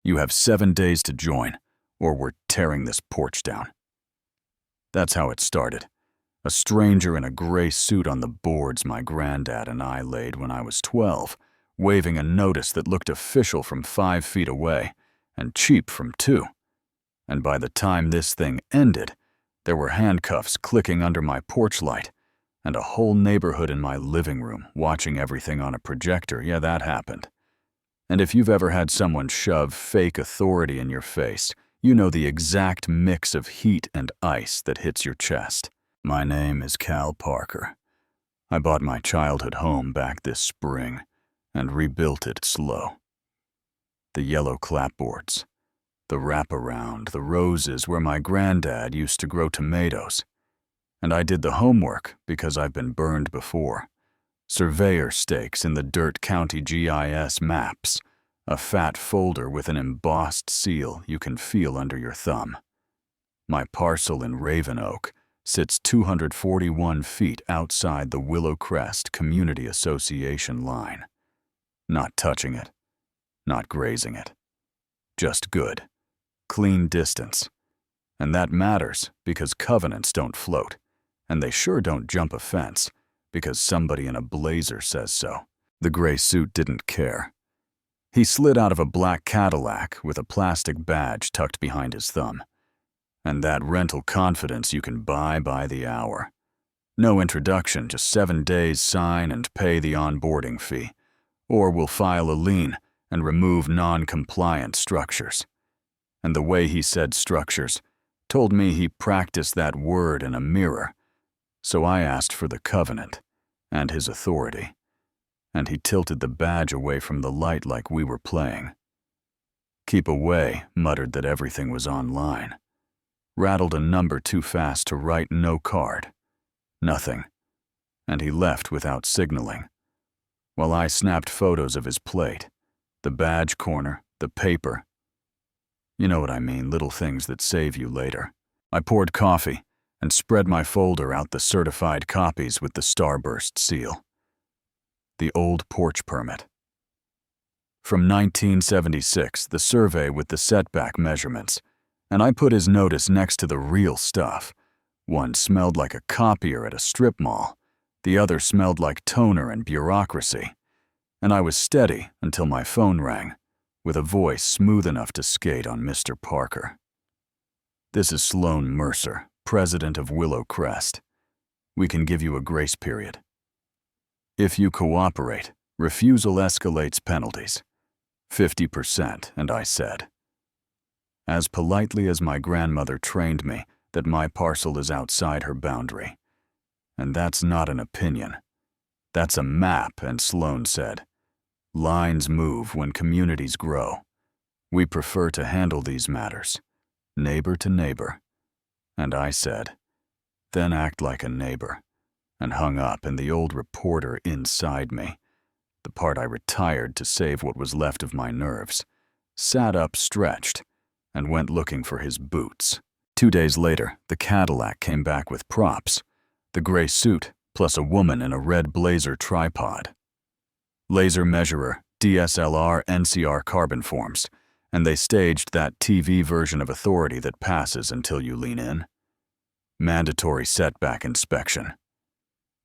You have 7 days to join, or we're tearing this porch down. That's how it started. A stranger in a gray suit on the boards my granddad and I laid when I was 12, waving a notice that looked official from 5 feet away and cheap from 2. And by the time this thing ended, there were handcuffs clicking under my porch light and a whole neighborhood in my living room watching everything on a projector. Yeah, that happened. And if you've ever had someone shove fake authority in your face, you know the exact mix of heat and ice that hits your chest. My name is Cal Parker. I bought my childhood home back this spring and rebuilt it slow. The yellow clapboards, the wraparound, the roses where my granddad used to grow tomatoes. And I did the homework because I've been burned before. Surveyor stakes in the dirt county GIS maps, a fat folder with an embossed seal you can feel under your thumb. My parcel in Raven Oak sits 241 feet outside the Willow Crest Community Association line. Not touching it, not grazing it. Just good, clean distance. And that matters because covenants don't float, and they sure don't jump a fence because somebody in a blazer says so. The gray suit didn't care. He slid out of a black Cadillac with a plastic badge tucked behind his thumb. And that rental confidence you can buy by the hour. No introduction, just 7 days sign and pay the onboarding fee. Or we'll file a lien and remove non-compliant structures. And the way he said structures told me he practiced that word in a mirror. So I asked for the covenant and his authority. And he tilted the badge away from the light like we were playing. Keep away muttered that everything was online. Rattled a number too fast to write no card. Nothing. And he left without signaling. While I snapped photos of his plate, the badge corner, the paper. You know what I mean, little things that save you later. I poured coffee and spread my folder out the certified copies with the starburst seal. The old porch permit. From 1976, the survey with the setback measurements, and I put his notice next to the real stuff. One smelled like a copier at a strip mall. The other smelled like toner and bureaucracy. And I was steady until my phone rang, with a voice smooth enough to skate on Mr. Parker. This is Sloan Mercer, president of Willow Crest. We can give you a grace period. If you cooperate, refusal escalates penalties. 50%, and I said. As politely as my grandmother trained me that my parcel is outside her boundary. And that's not an opinion. That's a map, and Sloan said. Lines move when communities grow. We prefer to handle these matters, neighbor to neighbor. And I said, then act like a neighbor, and hung up, and the old reporter inside me, the part I retired to save what was left of my nerves, sat up stretched, and went looking for his boots. 2 days later, the Cadillac came back with props, the gray suit, plus a woman in a red blazer tripod. Laser measurer, DSLR, NCR carbon forms, and they staged that TV version of authority that passes until you lean in. Mandatory setback inspection.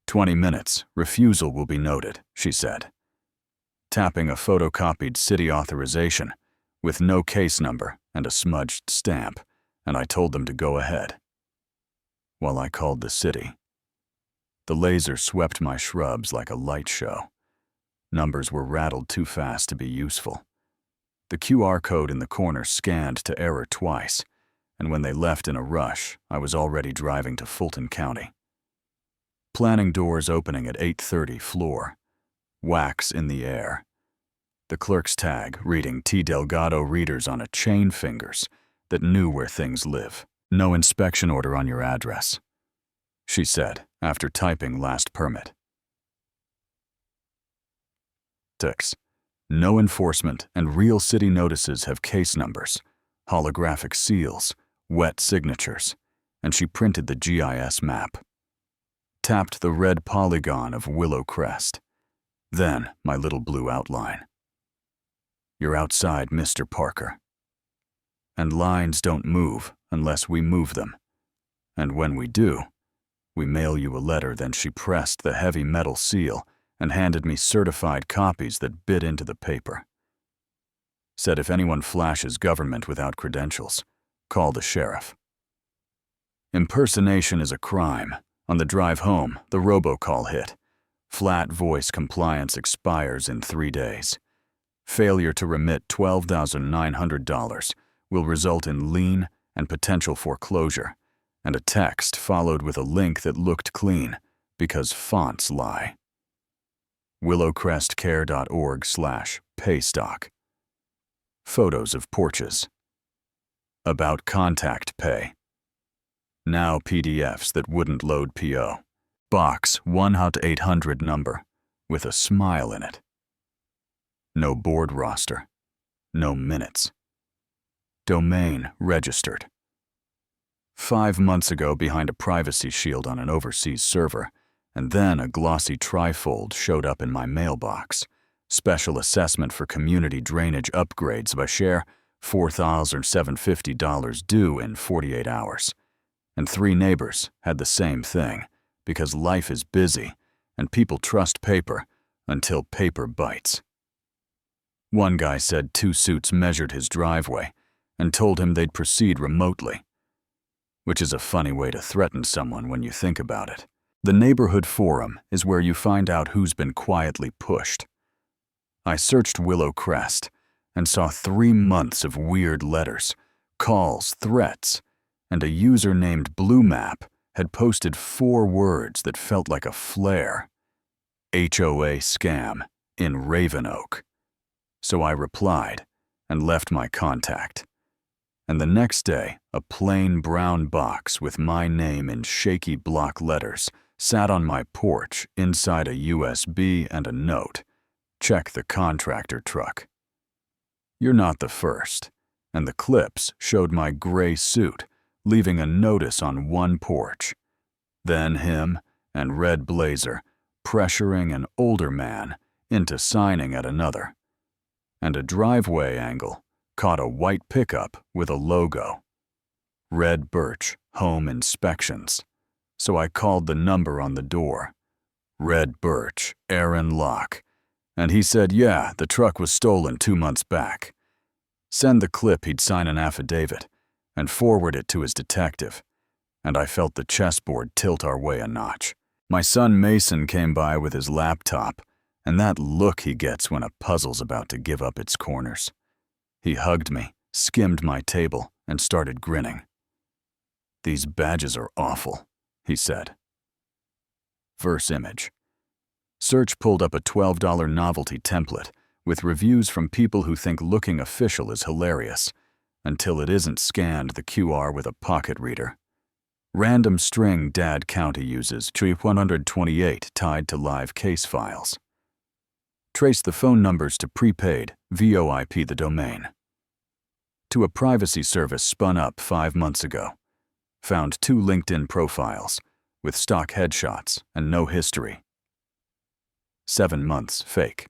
20 minutes, refusal will be noted, she said. Tapping a photocopied city authorization with no case number and a smudged stamp, and I told them to go ahead. While I called the city. The laser swept my shrubs like a light show. Numbers were rattled too fast to be useful. The QR code in the corner scanned to error twice, and when they left in a rush, I was already driving to Fulton County. Planning doors opening at 8:30 floor. Wax in the air. The clerk's tag reading T. Delgado readers on a chain fingers that knew where things live. No inspection order on your address, she said after typing last permit. Ticks. No enforcement and real city notices have case numbers, holographic seals, wet signatures, and she printed the GIS map. Tapped the red polygon of Willow Crest. Then my little blue outline. You're outside, Mr. Parker. and lines don't move unless we move them. And when we do, we mail you a letter." Then she pressed the heavy metal seal and handed me certified copies that bit into the paper. Said if anyone flashes government without credentials, call the sheriff. Impersonation is a crime. On the drive home, the robocall hit. Flat voice compliance expires in 3 days. Failure to remit $12,900 will result in lien and potential foreclosure, and a text followed with a link that looked clean because fonts lie. willowcrestcare.org/paystock. Photos of porches. About contact pay. Now PDFs that wouldn't load PO. Box 1-800 number with a smile in it. No board roster. No minutes. Domain registered. 5 months ago behind a privacy shield on an overseas server, and then a glossy trifold showed up in my mailbox. Special assessment for community drainage upgrades by share, $4,750 due in 48 hours. And 3 neighbors had the same thing, because life is busy and people trust paper until paper bites. One guy said 2 suits measured his driveway and told him they'd proceed remotely, which is a funny way to threaten someone when you think about it. The neighborhood forum is where you find out who's been quietly pushed. I searched Willow Crest and saw 3 months of weird letters, calls, threats, and a user named Blue Map had posted 4 words that felt like a flare. HOA scam in Raven Oak. So I replied and left my contact. And the next day, a plain brown box with my name in shaky block letters sat on my porch inside a USB and a note. Check the contractor truck. You're not the first. And the clips showed my gray suit, leaving a notice on one porch. Then him and red blazer pressuring an older man into signing at another. And a driveway angle caught a white pickup with a logo. Red Birch Home Inspections. So I called the number on the door. Red Birch, Aaron Locke. And he said, yeah, the truck was stolen 2 months back. Send the clip he'd sign an affidavit and forward it to his detective. And I felt the chessboard tilt our way a notch. My son Mason came by with his laptop, and that look he gets when a puzzle's about to give up its corners. He hugged me, skimmed my table, and started grinning. These badges are awful, he said. Verse image. Search pulled up a $12 novelty template with reviews from people who think looking official is hilarious, until it isn't scanned the QR with a pocket reader. Random string Dad County uses, tree 128 tied to live case files. Trace the phone numbers to prepaid, VoIP the domain. To a privacy service spun up 5 months ago. Found 2 LinkedIn profiles with stock headshots and no history. 7 months fake.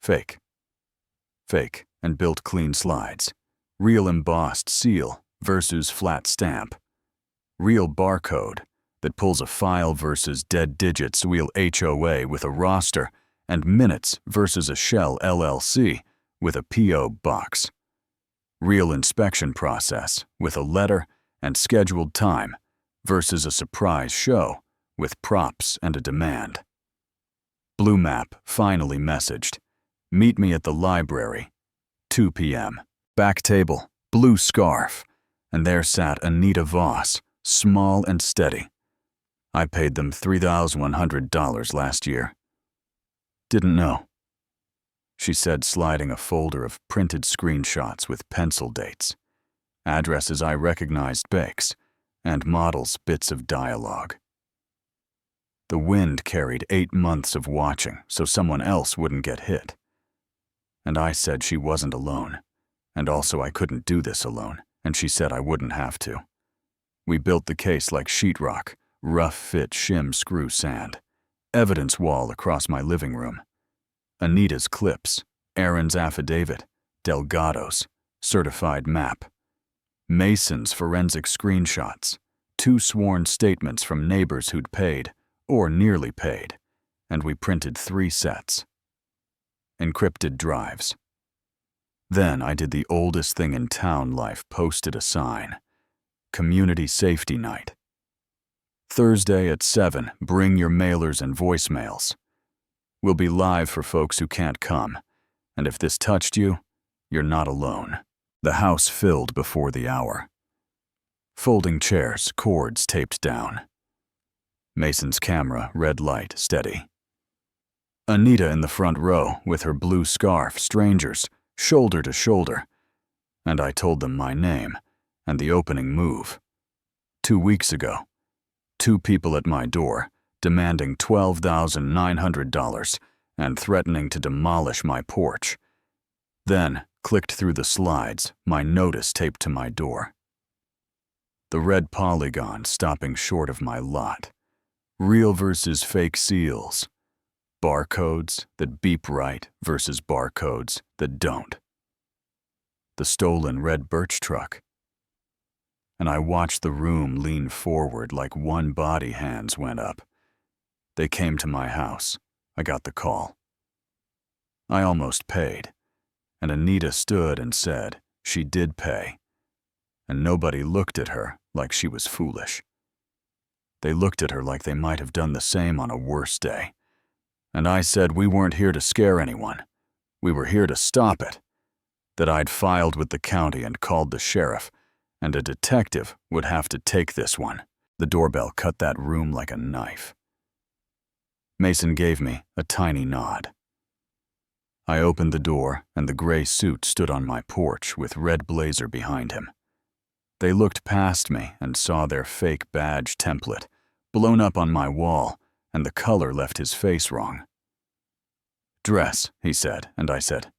Fake. Fake and built clean slides. Real embossed seal versus flat stamp. Real barcode that pulls a file versus dead digits wheel HOA with a roster and minutes versus a shell LLC with a PO box. Real inspection process with a letter and scheduled time versus a surprise show with props and a demand. Blue Map finally messaged, meet me at the library, 2 p.m. Back table, blue scarf, and there sat Anita Voss, small and steady. I paid them $3,100 last year. Didn't know, she said, sliding a folder of printed screenshots with pencil dates, addresses I recognized bakes, and models bits of dialogue. The wind carried 8 months of watching so someone else wouldn't get hit. And I said she wasn't alone, and also I couldn't do this alone, and she said I wouldn't have to. We built the case like sheetrock, rough fit shim screw sand, evidence wall across my living room. Anita's clips, Aaron's affidavit, Delgado's, certified map, Mason's forensic screenshots, 2 sworn statements from neighbors who'd paid, or nearly paid, and we printed 3 sets. Encrypted drives. Then I did the oldest thing in town life, posted a sign. Community Safety Night. Thursday at 7, bring your mailers and voicemails. We'll be live for folks who can't come, and if this touched you, you're not alone. The house filled before the hour. Folding chairs, cords taped down. Mason's camera, red light, steady. Anita in the front row with her blue scarf, strangers, shoulder to shoulder, and I told them my name and the opening move. 2 weeks ago, 2 people at my door, demanding $12,900 and threatening to demolish my porch. Then, clicked through the slides, my notice taped to my door. The red polygon stopping short of my lot. Real versus fake seals. Barcodes that beep right versus barcodes that don't. The stolen red birch truck. And I watched the room lean forward like one body. Hands went up. They came to my house. I got the call. I almost paid, and Anita stood and said she did pay, and nobody looked at her like she was foolish. They looked at her like they might have done the same on a worse day. And I said we weren't here to scare anyone. We were here to stop it. That I'd filed with the county and called the sheriff, and a detective would have to take this one. The doorbell cut that room like a knife. Mason gave me a tiny nod. I opened the door, and the gray suit stood on my porch with red blazer behind him. They looked past me and saw their fake badge template, blown up on my wall, and the color left his face wrong. "Dress," he said, and I said,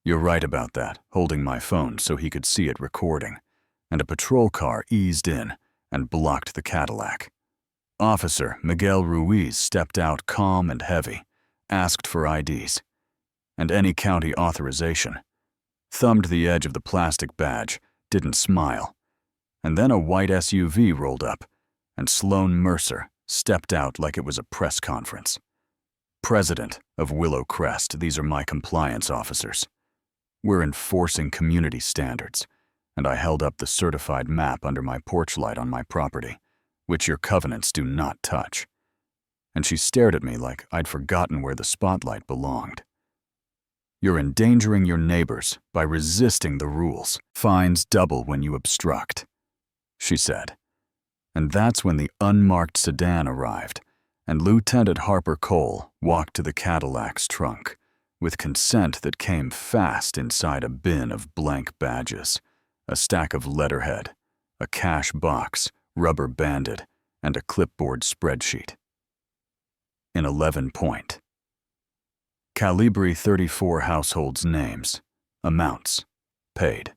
"You're right about that," holding my phone so he could see it recording, and a patrol car eased in and blocked the Cadillac. Officer Miguel Ruiz stepped out calm and heavy, asked for IDs, and any county authorization, thumbed the edge of the plastic badge, didn't smile, and then a white SUV rolled up, and Sloan Mercer stepped out like it was a press conference. "President of Willow Crest, these are my compliance officers. We're enforcing community standards," and I held up the certified map under my porch light on my property, which your covenants do not touch. And she stared at me like I'd forgotten where the spotlight belonged. "You're endangering your neighbors by resisting the rules. Fines double when you obstruct," she said. And that's when the unmarked sedan arrived, and Lieutenant Harper Cole walked to the Cadillac's trunk, with consent that came fast inside a bin of blank badges, a stack of letterhead, a cash box, rubber banded, and a clipboard spreadsheet. In 11-point. Calibri 34 households' names, amounts, paid.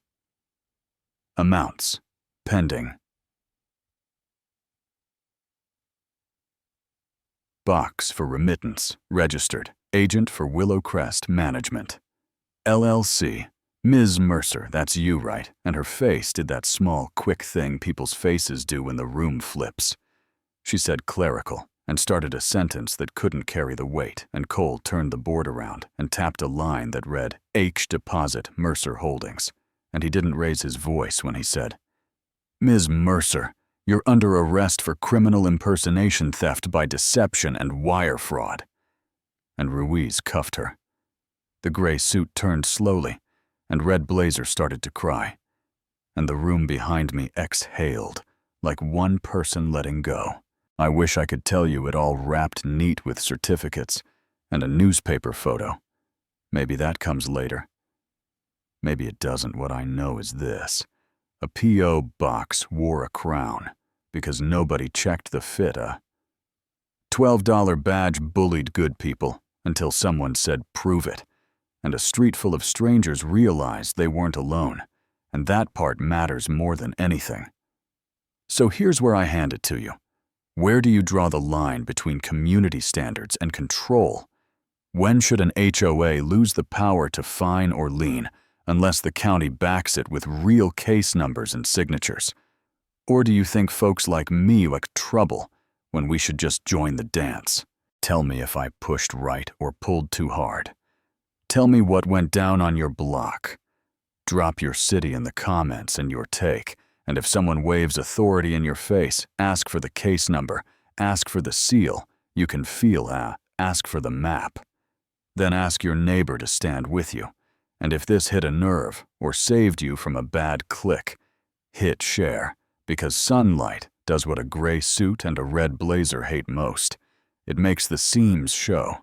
Amounts, pending. Box for remittance, registered, agent for Willow Crest Management. LLC, Ms. Mercer, that's you, right? And her face did that small, quick thing people's faces do when the room flips. She said clerical, and started a sentence that couldn't carry the weight, and Cole turned the board around and tapped a line that read, H Deposit, Mercer Holdings, and he didn't raise his voice when he said, "Ms. Mercer, you're under arrest for criminal impersonation, theft by deception, and wire fraud." And Ruiz cuffed her. The gray suit turned slowly, and red blazer started to cry, and the room behind me exhaled, like one person letting go. I wish I could tell you it all wrapped neat with certificates and a newspaper photo. Maybe that comes later. Maybe it doesn't. What I know is this. A P.O. box wore a crown because nobody checked the fit. A $12 badge bullied good people until someone said, "Prove it." And a street full of strangers realized they weren't alone, and that part matters more than anything. So here's where I hand it to you. Where do you draw the line between community standards and control? When should an HOA lose the power to fine or lien unless the county backs it with real case numbers and signatures? Or do you think folks like me like trouble when we should just join the dance? Tell me if I pushed right or pulled too hard. Tell me what went down on your block. Drop your city in the comments and your take, and if someone waves authority in your face, ask for the case number, ask for the seal, you can feel, ask for the map. Then ask your neighbor to stand with you. And if this hit a nerve or saved you from a bad click, hit share, because sunlight does what a gray suit and a red blazer hate most. It makes the seams show.